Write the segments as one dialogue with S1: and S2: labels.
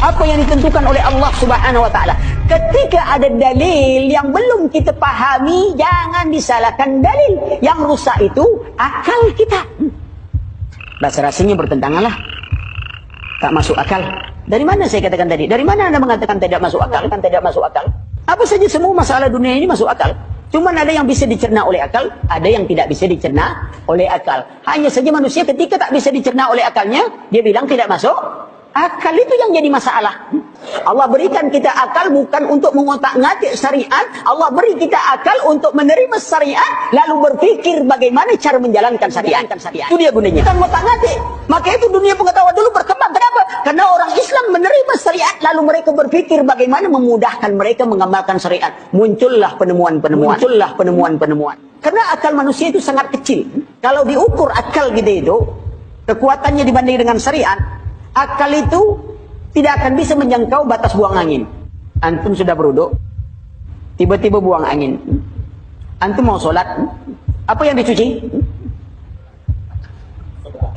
S1: apa yang ditentukan oleh Allah Subhanahu wa taala. Ketika ada dalil yang belum kita pahami, jangan disalahkan dalil. Yang rusak itu akal kita. Rasa-rasanya bertentangan lah. Tak masuk akal. Dari mana saya katakan tadi? Dari mana Anda mengatakan tidak masuk akal? Kan tidak masuk akal. Apa saja semua masalah dunia ini masuk akal. Cuma ada yang bisa dicerna oleh akal, ada yang tidak bisa dicerna oleh akal. Hanya saja manusia ketika tak bisa dicerna oleh akalnya, dia bilang tidak masuk akal. Itu yang jadi masalah. Allah berikan kita akal bukan untuk mengotak-ngatik syariat. Allah beri kita akal untuk menerima syariat, lalu berfikir bagaimana cara menjalankan syariat. Itu dia gunanya. Bukan ngotak-ngatik. Maka itu dunia pengetahuan dulu berkembang. Kenapa? Karena orang Islam menerima syariat, lalu mereka berfikir bagaimana memudahkan mereka mengamalkan syariat. Muncullah penemuan-penemuan. Karena akal manusia itu sangat kecil. Kalau diukur akal kita itu, kekuatannya dibanding dengan syariat, akal itu tidak akan bisa menjangkau batas buang angin. Antum sudah beruduk, tiba-tiba buang angin. Antum mau sholat, apa yang dicuci?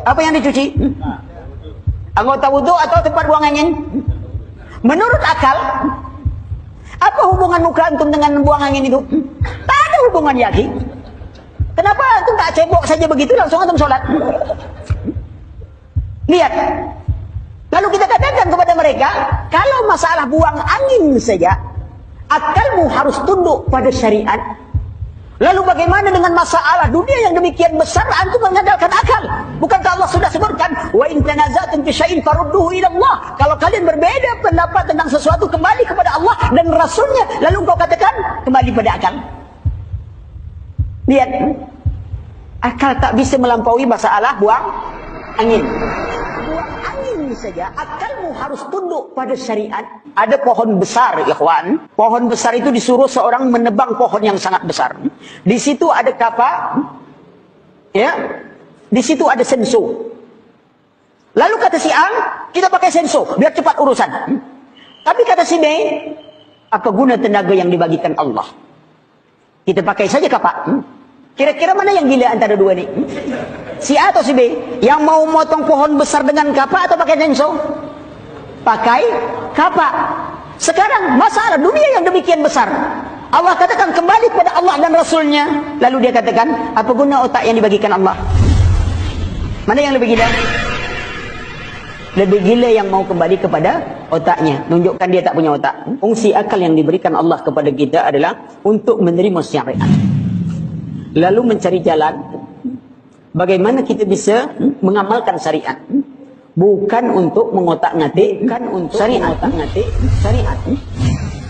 S1: Apa yang dicuci? Anggota wudhu atau tempat buang angin? Menurut akal, apa hubungan muka antum dengan buang angin itu? Tak ada hubungan lagi. Kenapa antum tak cebok saja begitu langsung antum sholat? Lihat. Lalu kita katakan kepada mereka, kalau masalah buang angin saja, akalmu harus tunduk pada syariat. Lalu bagaimana dengan masalah dunia yang demikian besar, antum mengandalkan akal? Bukankah Allah sudah sebutkan, wa in tanaza'tum fi syai'in farudduhu ila Allah. Kalau kalian berbeda pendapat tentang sesuatu, kembali kepada Allah dan Rasulnya. Lalu engkau katakan, kembali pada akal. Lihat, akal tak bisa melampaui masalah buang angin. Saja akalmu harus tunduk pada syariat. Ada pohon besar, ikhwan. Pohon besar itu disuruh seorang menebang pohon yang sangat besar. Di situ ada kapak, ya. Di situ ada senso. Lalu kata si A, kita pakai senso biar cepat urusan. Tapi kata si B, apa guna tenaga yang dibagikan Allah? Kita pakai saja kapak. Kira-kira mana yang gila antara dua ini? Si A atau si B? Yang mau motong pohon besar dengan kapak atau pakai senso? Pakai kapak. Sekarang masalah dunia yang demikian besar, Allah katakan kembali kepada Allah dan Rasulnya. Lalu dia katakan, apa guna otak yang dibagikan Allah? Mana yang lebih gila? Lebih gila yang mau kembali kepada otaknya. Tunjukkan dia tak punya otak. Fungsi akal yang diberikan Allah kepada kita adalah untuk menerima syariat, lalu mencari jalan bagaimana kita bisa mengamalkan syariat, bukan untuk mengotak-ngatik, syariat.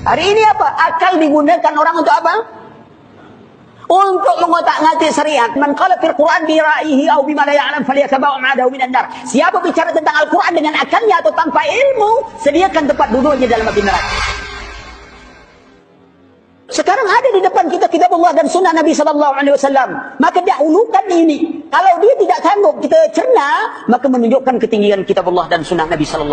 S1: Hari ini apa? Akal digunakan orang untuk apa? Untuk mengotak-ngatik syariat. Man qala fil Qur'an bi ra'yihi aw bima la ya'lam falyatabawa ma'adahu minan nar. Siapa bicara tentang Al-Qur'an dengan akalnya atau tanpa ilmu, sediakan tempat duduknya dalam api neraka. Sekarang ada di depan kita kitab Allah dan sunnah Nabi SAW. Maka dahulukan ini. Kalau dia tidak sanggup kita cerna, maka menunjukkan ketinggian kitab Allah dan sunnah Nabi SAW.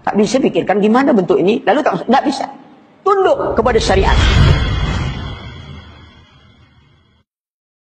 S1: Tak bisa pikirkan gimana bentuk ini. Lalu tak bisa. Tunduk kepada syariat.